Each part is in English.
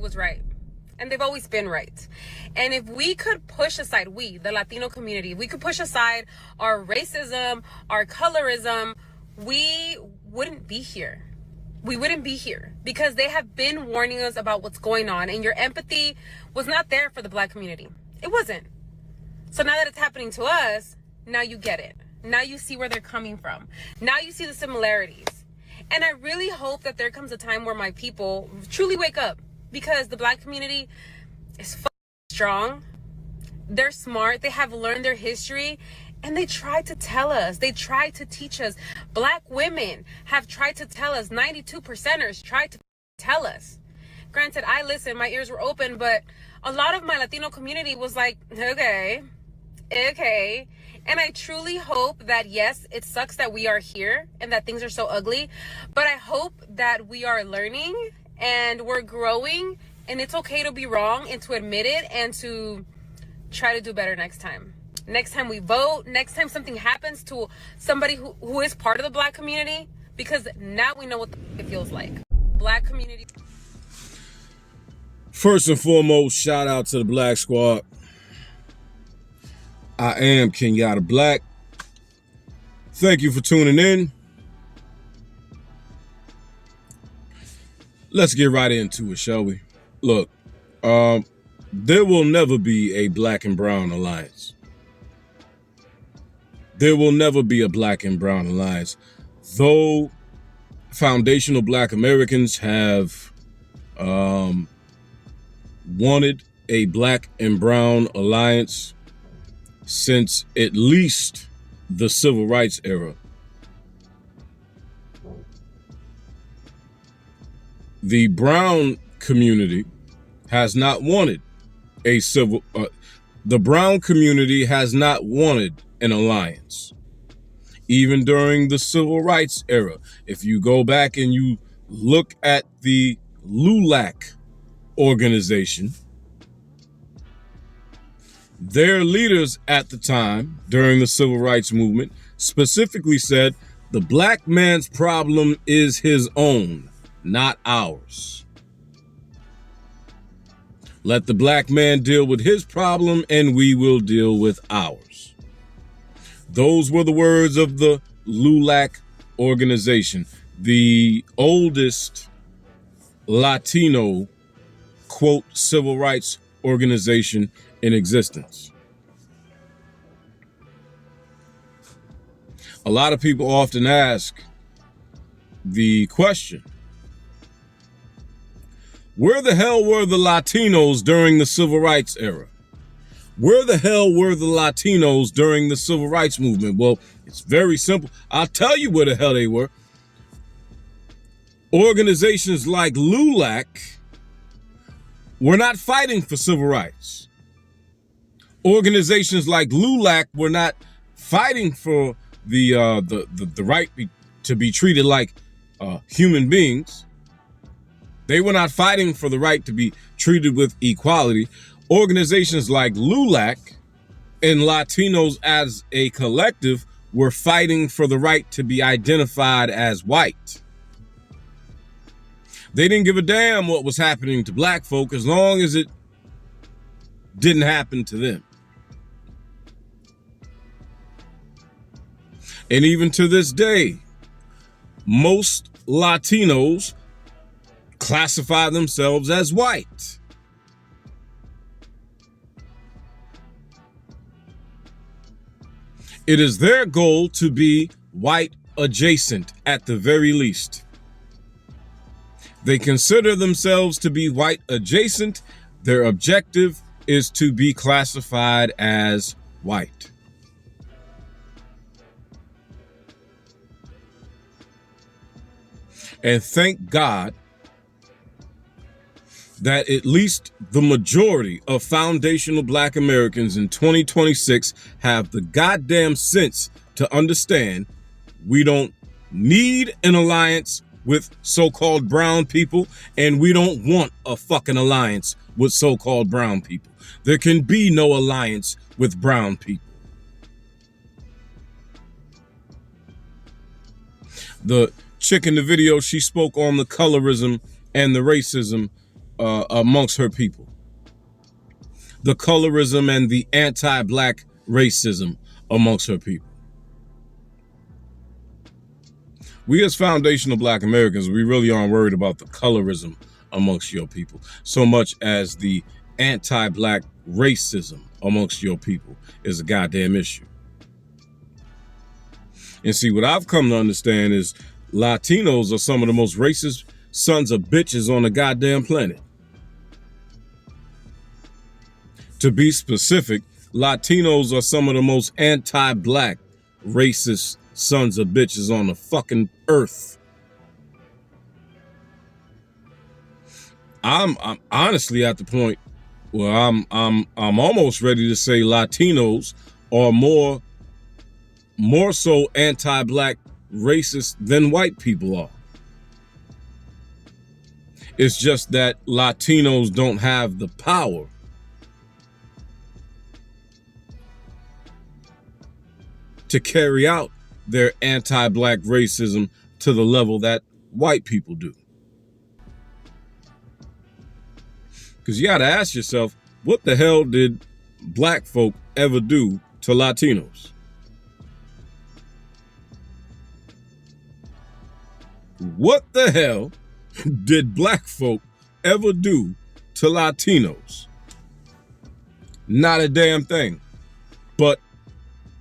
was right. And they've always been right. And if we could push aside, we, the Latino community, we could push aside our racism, our colorism, we wouldn't be here. We wouldn't be here because they have been warning us about what's going on, and your empathy was not there for the Black community. It wasn't. So now that it's happening to us, now you get it. Now you see where they're coming from. Now you see the similarities. And I really hope that there comes a time where my people truly wake up, because the Black community is strong. They're smart. They have learned their history. And they tried to tell us. They tried to teach us. Black women have tried to tell us. 92%ers tried to tell us. Granted, I listened. My ears were open. But a lot of my Latino community was like, okay. And I truly hope that, yes, it sucks that we are here and that things are so ugly. But I hope that we are learning and we're growing. And it's okay to be wrong and to admit it and to try to do better next time. Next time we vote, next time something happens to somebody who is part of the Black community, because now we know what it feels like. Black community. First and foremost, shout out to the Black Squad. I am Kenyatta Black. Thank you for tuning in. Let's get right into it, shall we? Look, there will never be a Black and Brown alliance. There will never be a Black and Brown alliance. Though foundational Black Americans have wanted a Black and Brown alliance since at least the Civil Rights era. The Brown community has not wanted the Brown community has not wanted an alliance. Even during the Civil Rights era, if you go back and you look at the LULAC organization, their leaders at the time during the Civil Rights movement specifically said, the Black man's problem is his own, not ours. Let the Black man deal with his problem and we will deal with ours. Those were the words of the LULAC organization, the oldest Latino, quote, civil rights organization in existence. A lot of people often ask the question, where the hell were the Latinos during the Civil Rights era? Where the hell were the Latinos during the Civil Rights movement? Well, it's very simple. I'll tell you where the hell they were. Organizations like LULAC were not fighting for civil rights. Organizations like LULAC were not fighting for the right to be treated like human beings. They were not fighting for the right to be treated with equality. Organizations like LULAC and Latinos as a collective were fighting for the right to be identified as white. They didn't give a damn what was happening to Black folk as long as it didn't happen to them. And even to this day, most Latinos classify themselves as white. It is their goal to be white adjacent at the very least. They consider themselves to be white adjacent. Their objective is to be classified as white. And thank God that at least the majority of foundational Black Americans in 2026 have the goddamn sense to understand we don't need an alliance with so-called brown people, and we don't want a fucking alliance with so-called brown people. There can be no alliance with brown people. The chick in the video, she spoke on the colorism and the racism amongst her people. The colorism and the anti-black racism amongst her people. We as foundational Black Americans, we really aren't worried about the colorism amongst your people so much as the anti-black racism amongst your people is a goddamn issue. And see, what I've come to understand is Latinos are some of the most racist sons of bitches on the goddamn planet. To be specific, Latinos are some of the most anti-black racist sons of bitches on the fucking earth. I'm honestly at the point where I'm almost ready to say Latinos are more so anti-black racist than white people are. It's just that Latinos don't have the power to carry out their anti-black racism to the level that white people do. Because you got to ask yourself, what the hell did black folk ever do to Latinos? What the hell did black folk ever do to Latinos? Not a damn thing. But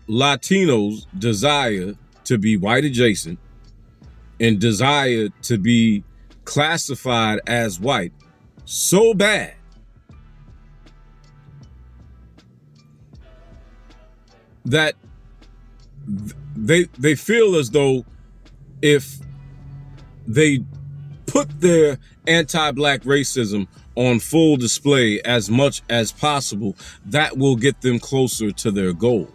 Latinos desire to be white adjacent and desire to be classified as white so bad that they feel as though if they put their anti-black racism on full display as much as possible, that will get them closer to their goal.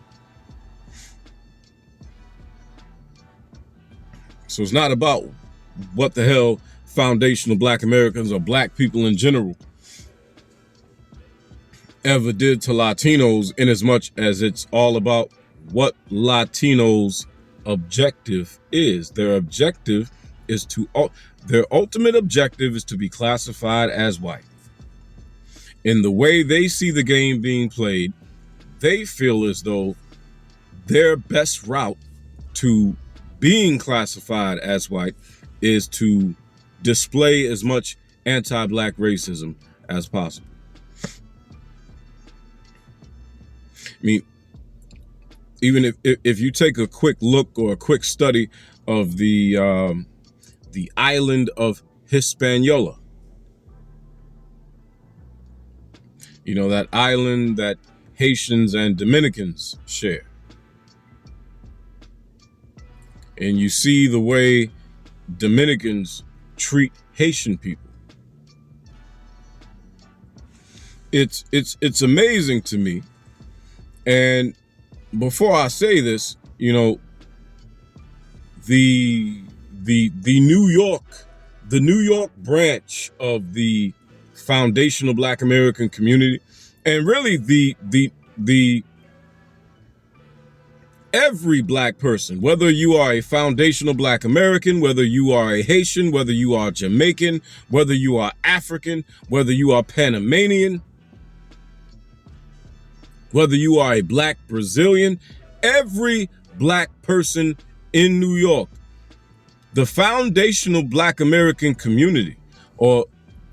So it's not about what the hell foundational Black Americans or black people in general ever did to Latinos, in as much as it's all about what Latinos' objective is. Their objective is their ultimate objective is to be classified as white. In the way they see the game being played, they feel as though their best route to being classified as white is to display as much anti-black racism as possible. I mean, even if you take a quick look or a quick study of the island of Hispaniola, you know, that island that Haitians and Dominicans share, and you see the way Dominicans treat Haitian people, it's amazing to me. And before I say this, you know, the New York branch of the foundational Black American community, and really the every black person, whether you are a foundational Black American, whether you are a Haitian, whether you are Jamaican, whether you are African, whether you are Panamanian, whether you are a Black Brazilian, every black person in New York, the foundational Black American community, or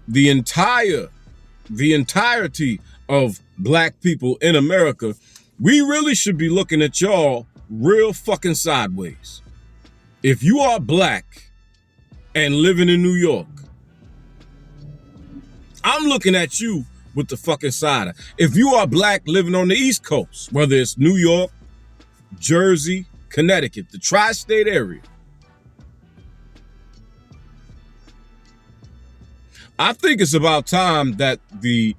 the entirety of black people in America, we really should be looking at y'all real fucking sideways. If you are black and living in New York, I'm looking at you with the fucking side eye. If you are black living on the East Coast, whether it's New York, Jersey, Connecticut, the tri-state area, I think it's about time that the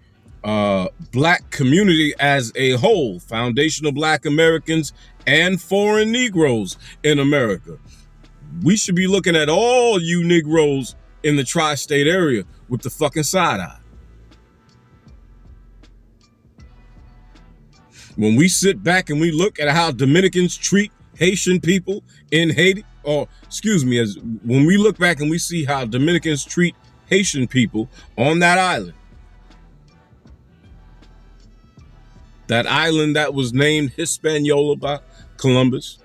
black community as a whole, foundational Black Americans and foreign Negroes in America, we should be looking at all you Negroes in the tri-state area with the fucking side eye. When we sit back and we look at how Dominicans treat Haitian people in Haiti, or excuse me, when we look back and we see how Dominicans treat Haitian people on that island. That island that was named Hispaniola by Columbus.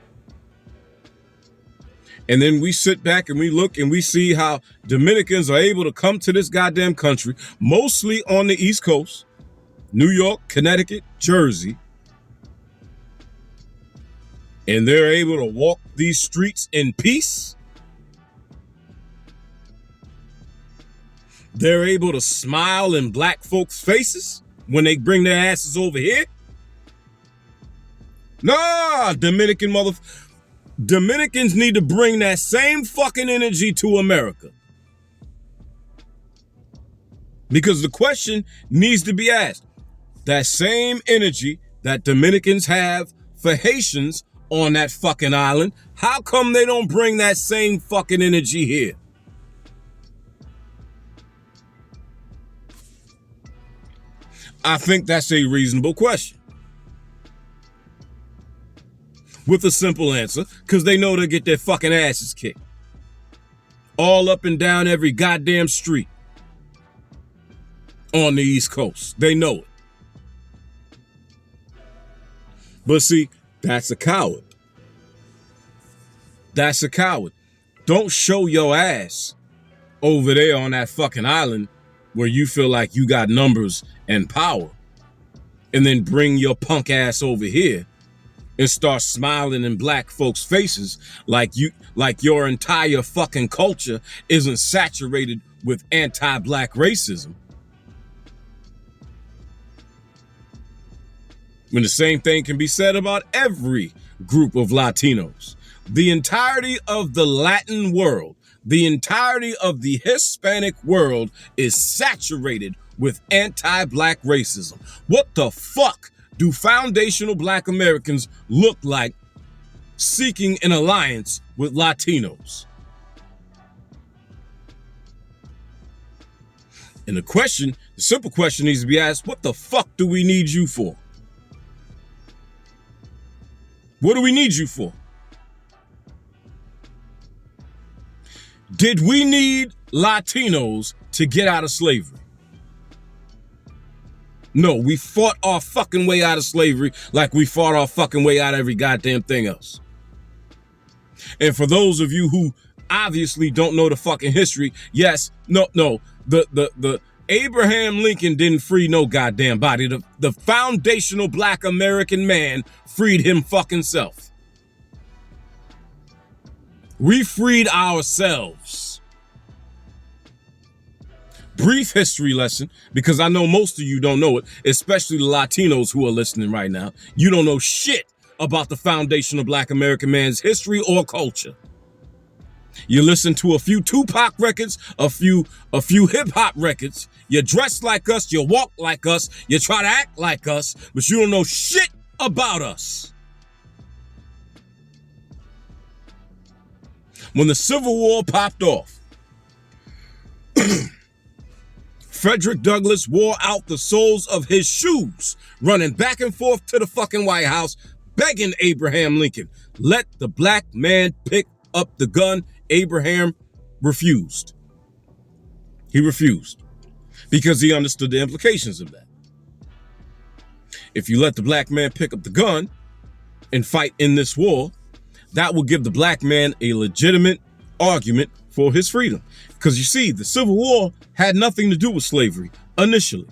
And then we sit back and we look and we see how Dominicans are able to come to this goddamn country, mostly on the East Coast, New York, Connecticut, Jersey. And they're able to walk these streets in peace. They're able to smile in black folks' faces when they bring their asses over here. Nah, Dominicans need to bring that same fucking energy to America. Because the question needs to be asked. That same energy that Dominicans have for Haitians on that fucking island, how come they don't bring that same fucking energy here? I think that's a reasonable question. With a simple answer, because they know they'll get their fucking asses kicked. All up and down every goddamn street on the East Coast. They know it. But see, that's a coward. That's a coward. Don't show your ass over there on that fucking island where you feel like you got numbers and power, and then bring your punk ass over here and start smiling in black folks' faces like your entire fucking culture isn't saturated with anti-black racism. When the same thing can be said about every group of Latinos. The entirety of the Latin world, the entirety of the Hispanic world is saturated with anti-black racism. What the fuck do foundational black Americans look like seeking an alliance with Latinos? And the simple question needs to be asked, what the fuck do we need you for? What do we need you for? Did we need Latinos to get out of slavery? No, we fought our fucking way out of slavery like we fought our fucking way out of every goddamn thing else. And for those of you who obviously don't know the fucking history, yes, no, the Abraham Lincoln didn't free no goddamn body. The foundational black American man freed him fucking self. We freed ourselves. Brief history lesson, because I know most of you don't know it, especially the Latinos who are listening right now. You don't know shit about the foundational black American man's history or culture. You listen to a few Tupac records, a few hip hop records. You dress like us, you walk like us, you try to act like us, but you don't know shit about us. When the Civil War popped off, Frederick Douglass wore out the soles of his shoes, running back and forth to the fucking White House, begging Abraham Lincoln, let the black man pick up the gun. Abraham refused. He refused because he understood the implications of that. If you let the black man pick up the gun and fight in this war, that will give the black man a legitimate argument for his freedom. Because you see, the Civil War had nothing to do with slavery initially.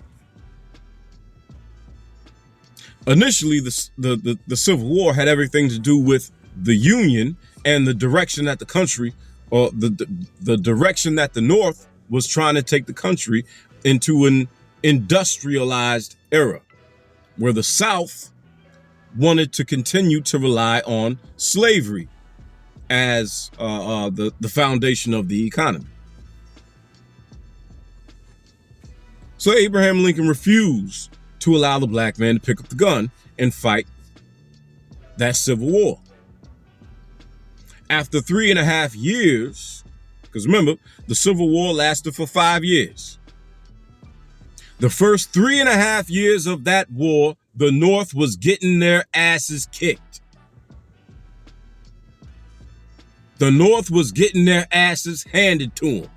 Initially, the Civil War had everything to do with the Union and the direction that the country, or the direction that the North was trying to take the country into an industrialized era, where the South wanted to continue to rely on slavery as the foundation of the economy. So Abraham Lincoln refused to allow the black man to pick up the gun and fight that Civil War. After 3.5 years, because remember, the Civil War lasted for 5 years. The first 3.5 years of that war, the North was getting their asses kicked. The North was getting their asses handed to them.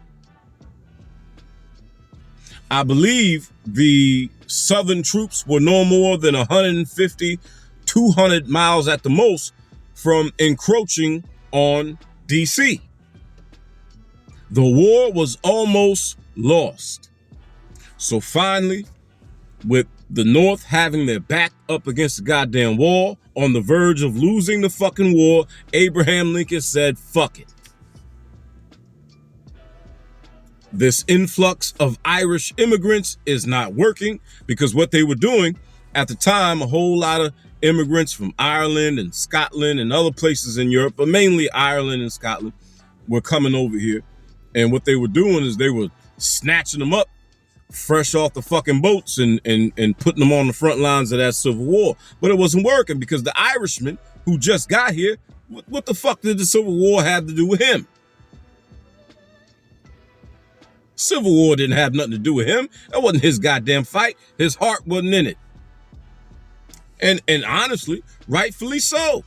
I believe the Southern troops were no more than 150, 200 miles at the most from encroaching on DC. The war was almost lost. So finally, with the North having their back up against the goddamn wall, on the verge of losing the fucking war, Abraham Lincoln said, fuck it. This influx of Irish immigrants is not working, because what they were doing at the time, a whole lot of immigrants from Ireland and Scotland and other places in Europe, but mainly Ireland and Scotland, were coming over here. And what they were doing is they were snatching them up fresh off the fucking boats and putting them on the front lines of that Civil War. But it wasn't working, because the Irishman who just got here, what the fuck did the Civil War have to do with him? Civil War didn't have nothing to do with him. That wasn't his goddamn fight. His heart wasn't in it. And honestly, rightfully so.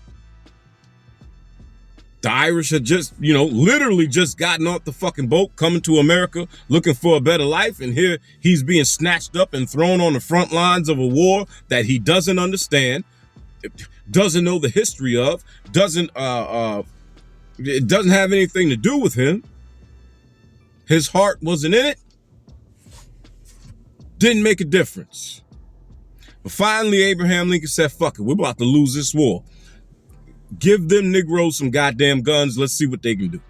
The Irish had just, literally just gotten off the fucking boat, coming to America, looking for a better life. And here he's being snatched up and thrown on the front lines of a war that he doesn't understand, doesn't know the history of, it doesn't have anything to do with him. His heart wasn't in it. Didn't make a difference. But finally, Abraham Lincoln said, fuck it, we're about to lose this war. Give them Negroes some goddamn guns. Let's see what they can do.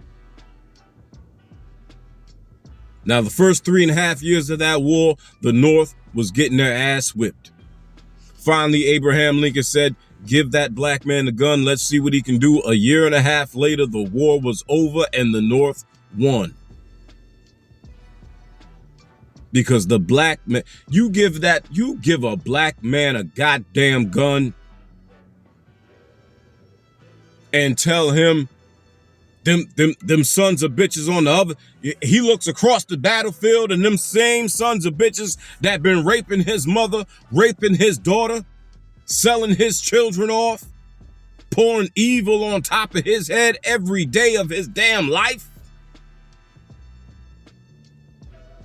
Now, the first 3.5 years of that war, the North was getting their ass whipped. Finally, Abraham Lincoln said, give that black man the gun. Let's see what he can do. 1.5 years later, the war was over and the North won. Because the black man, you give a black man a goddamn gun and tell him them sons of bitches on the other, he looks across the battlefield and them same sons of bitches that been raping his mother, raping his daughter, selling his children off, pouring evil on top of his head every day of his damn life.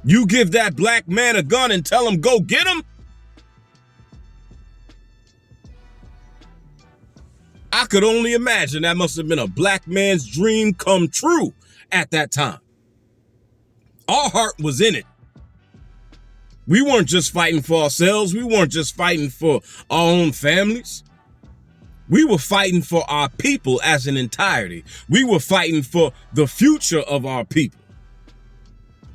You give that black man a gun and tell him go get him? I could only imagine that must have been a black man's dream come true at that time. Our heart was in it. We weren't just fighting for ourselves. We weren't just fighting for our own families. We were fighting for our people as an entirety. We were fighting for the future of our people.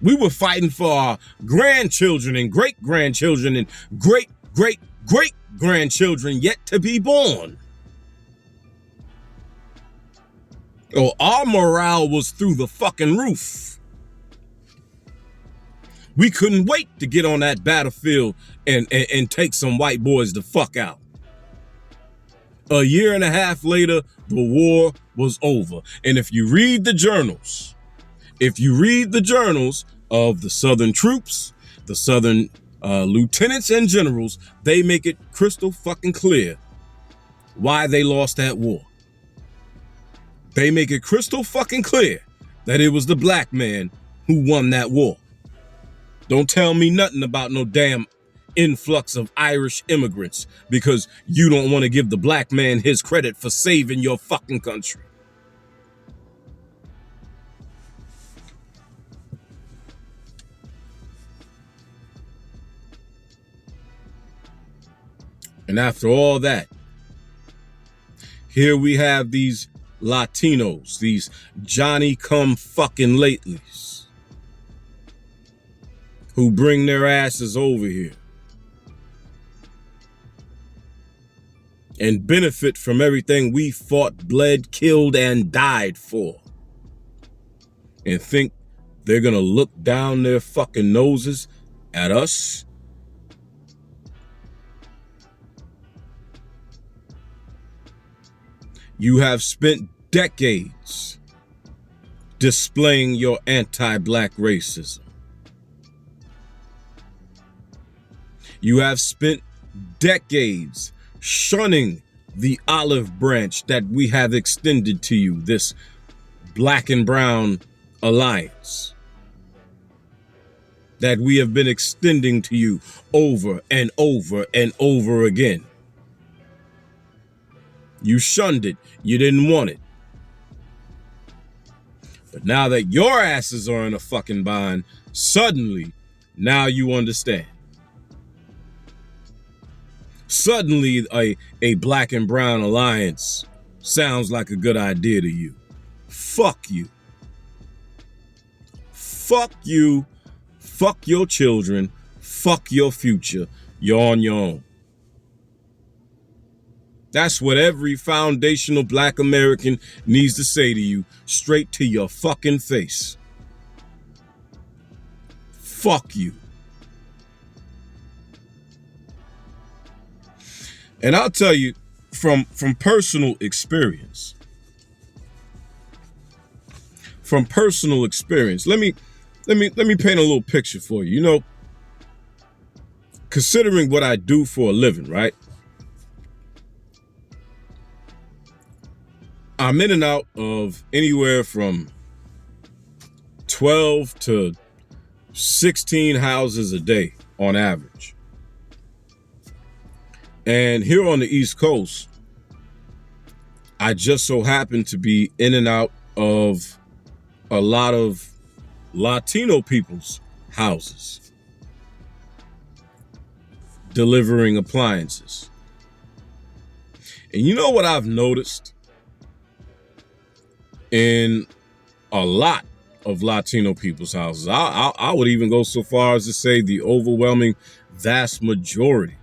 We were fighting for our grandchildren and great-grandchildren and great-great-great-grandchildren yet to be born. Oh, our morale was through the fucking roof. We couldn't wait to get on that battlefield and take some white boys the fuck out. 1.5 years later, the war was over. And if you read the journals of the Southern troops, the Southern lieutenants and generals, they make it crystal fucking clear why they lost that war. They make it crystal fucking clear that it was the black man who won that war. Don't tell me nothing about no damn influx of Irish immigrants, because you don't want to give the black man his credit for saving your fucking country. And after all that, here we have these Latinos, these Johnny-come-fucking-latelys, who bring their asses over here and benefit from everything we fought, bled, killed, and died for, and think they're gonna look down their fucking noses at us. You have spent decades displaying your anti-black racism. You have spent decades shunning the olive branch that we have extended to you, this black and brown alliance. that we have been extending to you over and over and over again. You shunned it. You didn't want it. But now that your asses are in a fucking bind, suddenly, now you understand. Suddenly, a black and brown alliance sounds like a good idea to you. Fuck you. Fuck you. Fuck your children. Fuck your future. You're on your own. That's what every foundational black American needs to say to you, straight to your fucking face. Fuck you. And I'll tell you from personal experience. From personal experience, let me paint a little picture for you. You know, considering what I do for a living, right? I'm in and out of anywhere from 12 to 16 houses a day on average. And here on the East Coast, I just so happen to be in and out of a lot of Latino people's houses, delivering appliances. And you know what I've noticed in a lot of Latino people's houses? I would even go so far as to say the overwhelming vast majority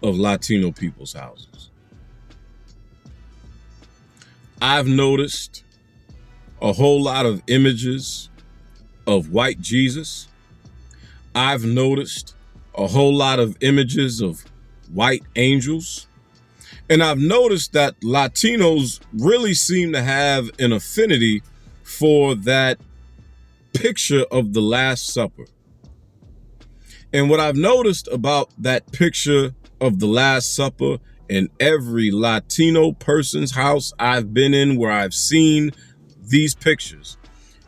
of Latino people's houses. I've noticed a whole lot of images of white Jesus. I've noticed a whole lot of images of white angels. And I've noticed that Latinos really seem to have an affinity for that picture of the Last Supper. And what I've noticed about that picture of the Last Supper in every Latino person's house I've been in where I've seen these pictures,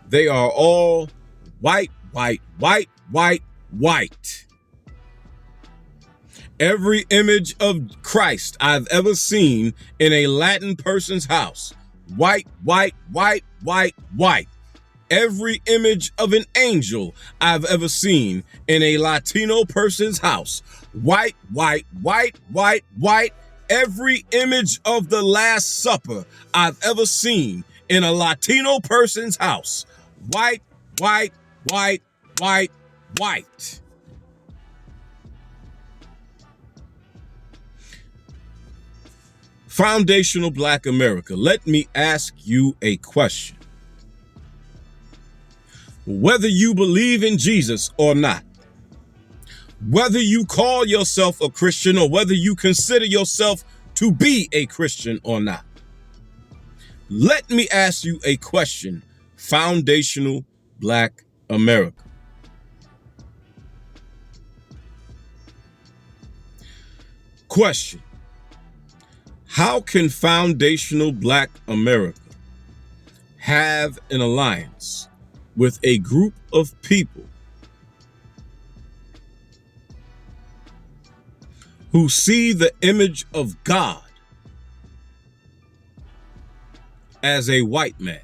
they are all white, white, white, white, white. Every image of Christ I've ever seen in a Latin person's house, white, white, white, white, white. Every image of an angel I've ever seen in a Latino person's house, white, white, white, white, white. Every image of the Last Supper I've ever seen in a Latino person's house, white, white, white, white, white. Foundational Black America, let me ask you a question. Whether you believe in Jesus or not, whether you call yourself a Christian or whether you consider yourself to be a Christian or not, let me ask you a question, Foundational Black America. Question: how can Foundational Black America have an alliance with a group of people who see the image of God as a white man?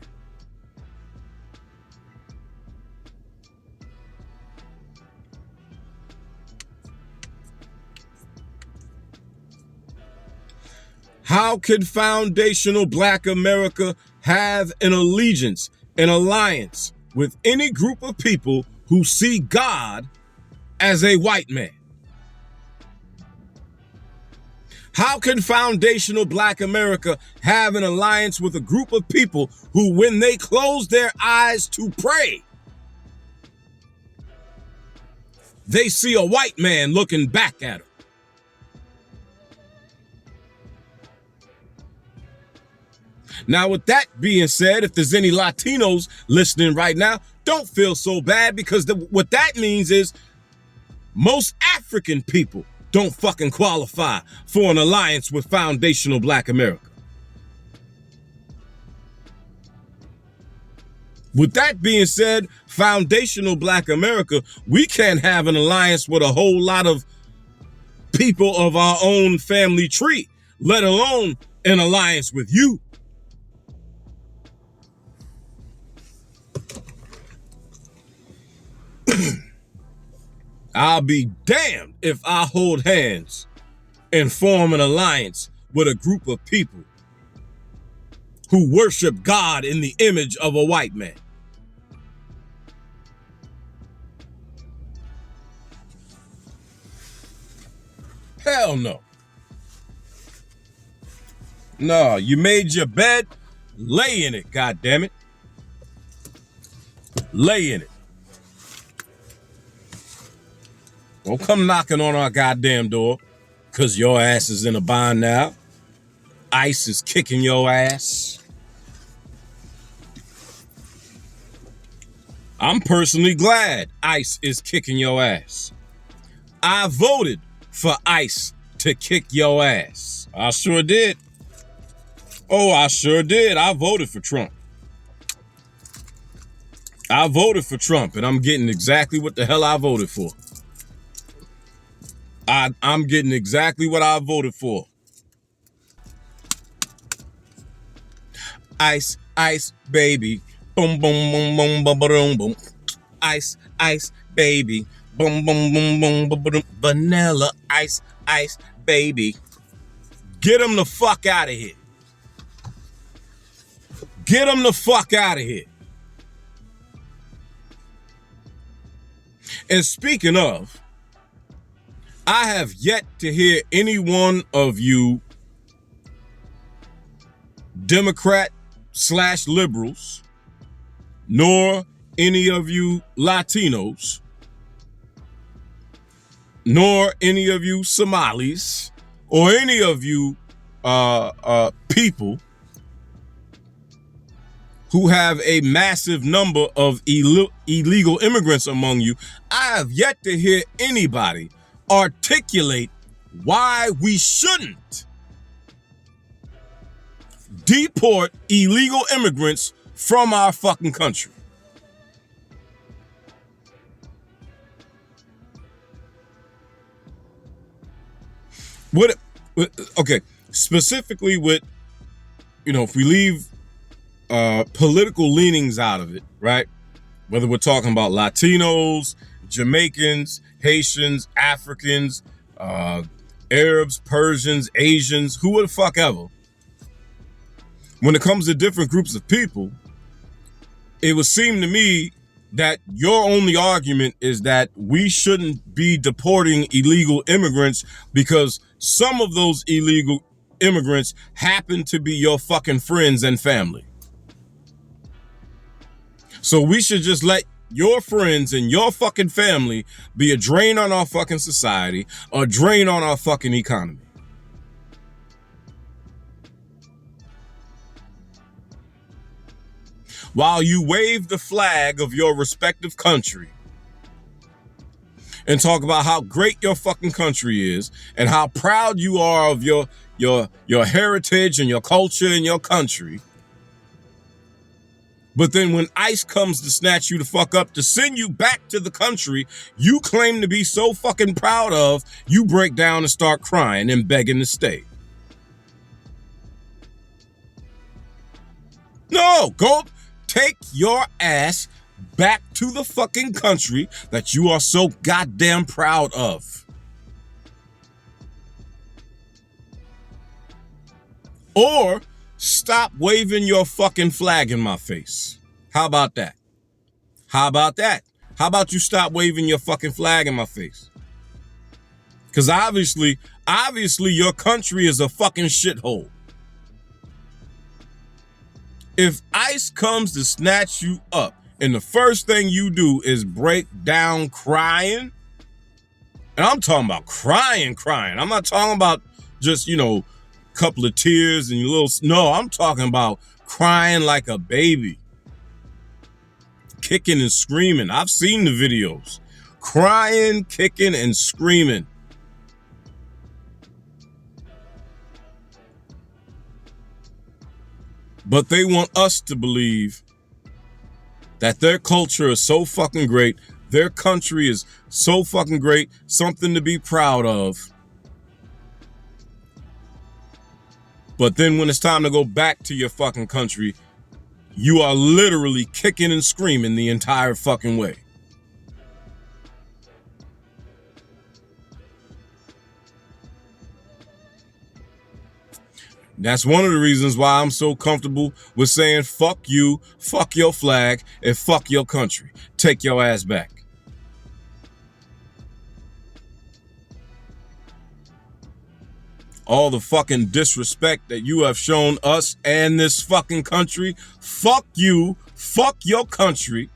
How could Foundational Black America have an allegiance, an alliance with any group of people who see God as a white man? How can Foundational Black America have an alliance with a group of people who, when they close their eyes to pray, they see a white man looking back at them? Now, with that being said, if there's any Latinos listening right now, don't feel so bad, because what that means is most African people don't fucking qualify for an alliance with Foundational Black America. With that being said, foundational Black America, we can't have an alliance with a whole lot of people of our own family tree, let alone an alliance with you. I'll be damned if I hold hands and form an alliance with a group of people who worship God in the image of a white man. Hell no. No, you made your bed, lay in it, goddammit. Lay in it. Don't come knocking on our goddamn door, cause your ass is in a bind now. ICE is kicking your ass. I'm personally glad ICE is kicking your ass. I voted for ICE to kick your ass. I sure did. Oh, I sure did. I voted for Trump. I voted for Trump, and I'm getting exactly what the hell I voted for. I'm getting exactly what I voted for. Ice, ice, baby. Boom, boom, boom, boom, boom, boom, boom. Ice, ice, baby. Boom, boom, boom, boom, boom, boom. Vanilla, ice, ice, baby. Get them the fuck out of here. Get them the fuck out of here. And speaking of, I have yet to hear any one of you Democrat/liberals, nor any of you Latinos, nor any of you Somalis, or any of you people who have a massive number of illegal immigrants among you. I have yet to hear anybody articulate why we shouldn't deport illegal immigrants from our fucking country. Okay, specifically with, if we leave political leanings out of it, right? Whether we're talking about Latinos, Jamaicans, Haitians, Africans, Arabs, Persians, Asians, who the fuck ever. When it comes to different groups of people, it would seem to me that your only argument is that we shouldn't be deporting illegal immigrants because some of those illegal immigrants happen to be your fucking friends and family. So we should just let your friends and your fucking family be a drain on our fucking society, a drain on our fucking economy. While you wave the flag of your respective country and talk about how great your fucking country is and how proud you are of your heritage and your culture and your country. But then when ICE comes to snatch you the fuck up to send you back to the country you claim to be so fucking proud of, you break down and start crying and begging to stay. No, go take your ass back to the fucking country that you are so goddamn proud of. Or stop waving your fucking flag in my face. How about that? How about that? How about you stop waving your fucking flag in my face? Because obviously your country is a fucking shithole. If ICE comes to snatch you up and the first thing you do is break down crying, and I'm talking about crying. I'm not talking about just, couple of tears and your little, no, I'm talking about crying like a baby. Kicking and screaming. I've seen the videos. Crying, kicking, and screaming. But they want us to believe that their culture is so fucking great, their country is so fucking great, something to be proud of. But then when it's time to go back to your fucking country, you are literally kicking and screaming the entire fucking way. That's one of the reasons why I'm so comfortable with saying fuck you, fuck your flag, and fuck your country. Take your ass back. All the fucking disrespect that you have shown us and this fucking country, fuck you, fuck your country,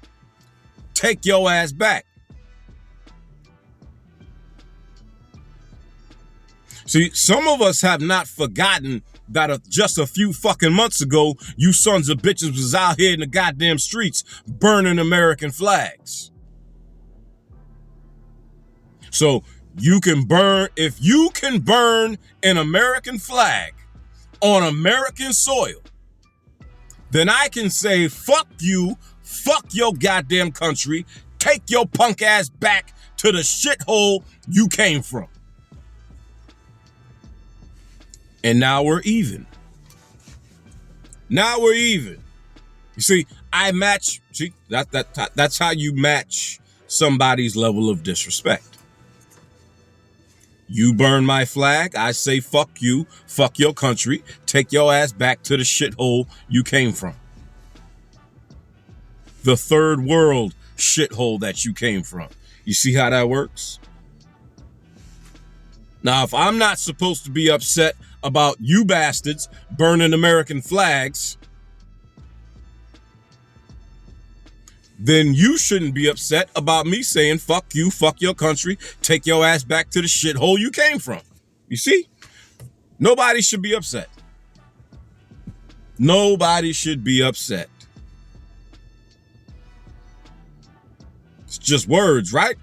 take your ass back. See, some of us have not forgotten that just a few fucking months ago, you sons of bitches was out here in the goddamn streets burning American flags. So you can burn, if you can burn an American flag on American soil, then I can say, fuck you, fuck your goddamn country, take your punk ass back to the shithole you came from. And now we're even. Now we're even. You see, I match, see, that's how you match somebody's level of disrespect. You burn my flag, I say fuck you, fuck your country, take your ass back to the shithole you came from. The third world shithole that you came from. You see how that works? Now, if I'm not supposed to be upset about you bastards burning American flags, then you shouldn't be upset about me saying fuck you, fuck your country, take your ass back to the shithole you came from. You see? Nobody should be upset. Nobody should be upset. It's just words, right?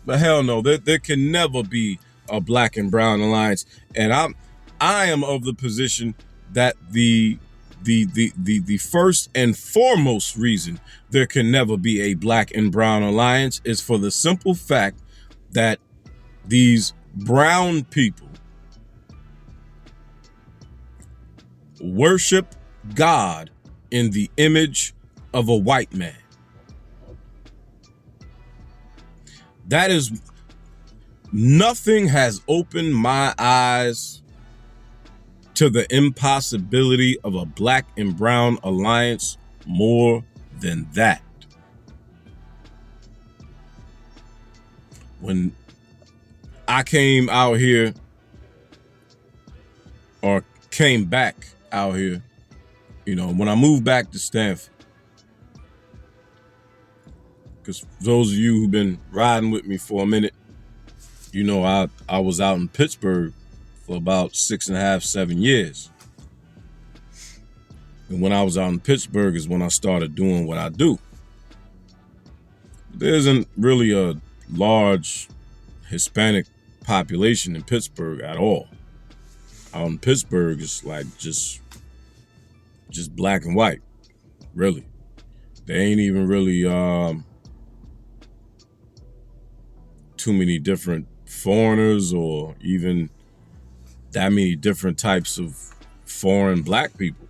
But hell no, there can never be a black and brown alliance. And I am of the position that the first and foremost reason there can never be a black and brown alliance is for the simple fact that these brown people worship God in the image of a white man. That is, nothing has opened my eyes to the impossibility of a black and brown alliance more than that. When I came out here, or came back out here, you know, when I moved back to Stanford, because those of you who've been riding with me for a minute, you know, I was out in Pittsburgh for about 6.5, 7 years. And when I was out in Pittsburgh is when I started doing what I do. There isn't really a large Hispanic population in Pittsburgh at all. Out in Pittsburgh, it's like just black and white, really. There ain't even really too many different foreigners or even that many different types of foreign black people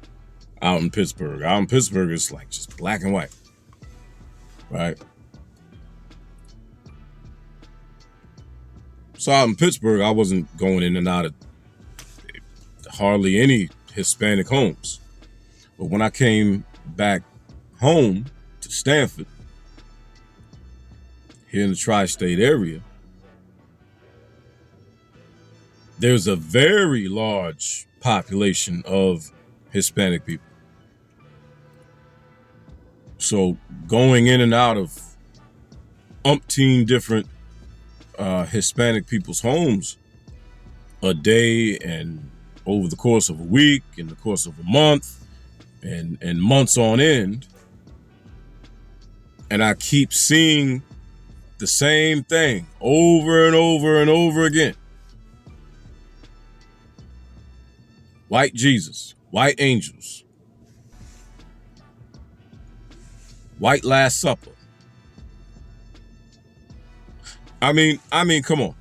out in Pittsburgh. Out in Pittsburgh, it's like just black and white, right? So out in Pittsburgh, I wasn't going in and out of hardly any Hispanic homes. But when I came back home to Stanford, here in the tri-state area, there's a very large population of Hispanic people. So going in and out of umpteen different Hispanic people's homes a day and over the course of a week, in the course of a month, and months on end, and I keep seeing the same thing over and over and over again. White Jesus, white angels, white Last Supper. I mean, come on.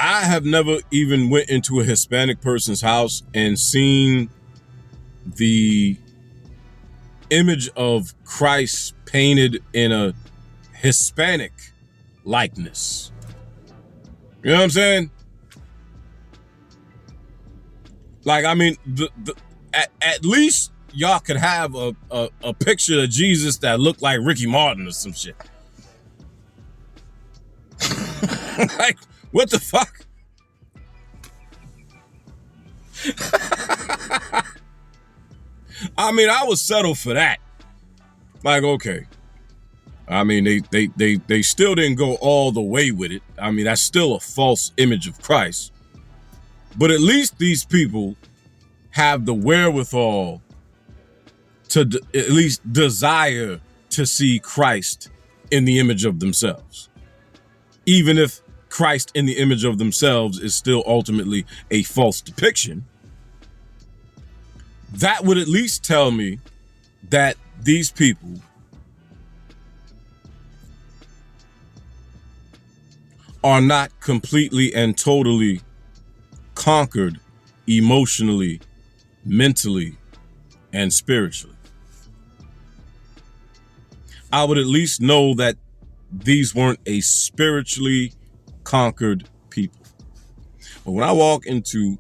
I have never even went into a Hispanic person's house and seen the image of Christ painted in a Hispanic likeness. You know what I'm saying? Like, I mean, at least y'all could have a picture of Jesus that looked like Ricky Martin or some shit. Like, what the fuck? I mean, I would settle for that. Like, okay. I mean, they still didn't go all the way with it. I mean, that's still a false image of Christ. But at least these people have the wherewithal to at least desire to see Christ in the image of themselves. Even if Christ in the image of themselves is still ultimately a false depiction, that would at least tell me that these people are not completely and totally conquered emotionally, mentally, and spiritually. I would at least know that these weren't a spiritually conquered people. But when I walk into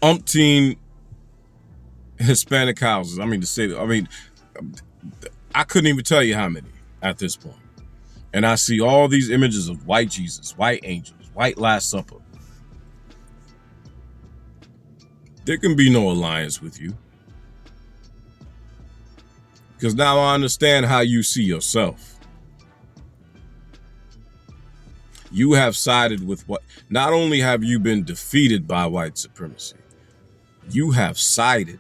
umpteen Hispanic houses, I couldn't even tell you how many at this point. And I see all these images of white Jesus, white angels, white Last Supper. There can be no alliance with you. Because now I understand how you see yourself. You have sided with what? Not only have you been defeated by white supremacy, you have sided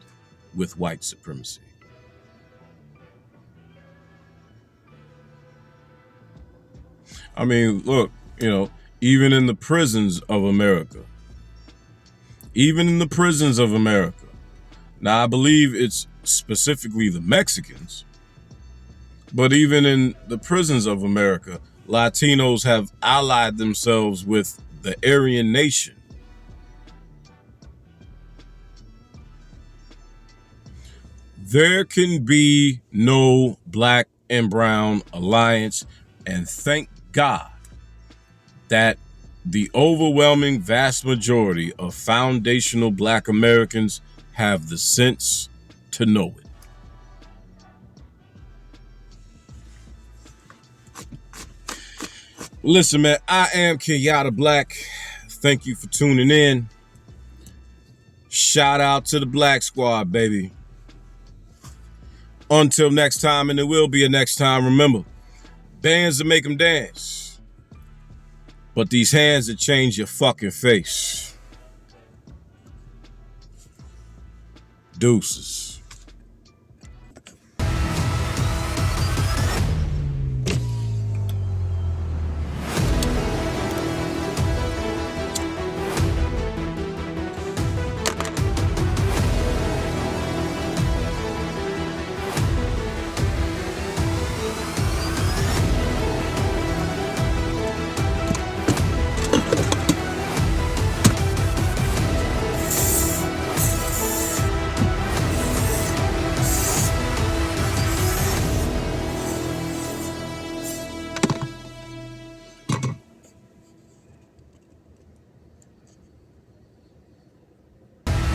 with white supremacy. I mean, look, even in the prisons of America, now I believe it's specifically the Mexicans, but even in the prisons of America, Latinos have allied themselves with the Aryan nation. There can be no black and brown alliance, and thank God that the overwhelming vast majority of foundational black Americans have the sense to know it. Listen, man, I am Kenyatta Black. Thank you for tuning in. Shout out to the Black Squad, baby. Until next time, and there will be a next time, remember, bands that make them dance, but these hands that change your fucking face. Deuces.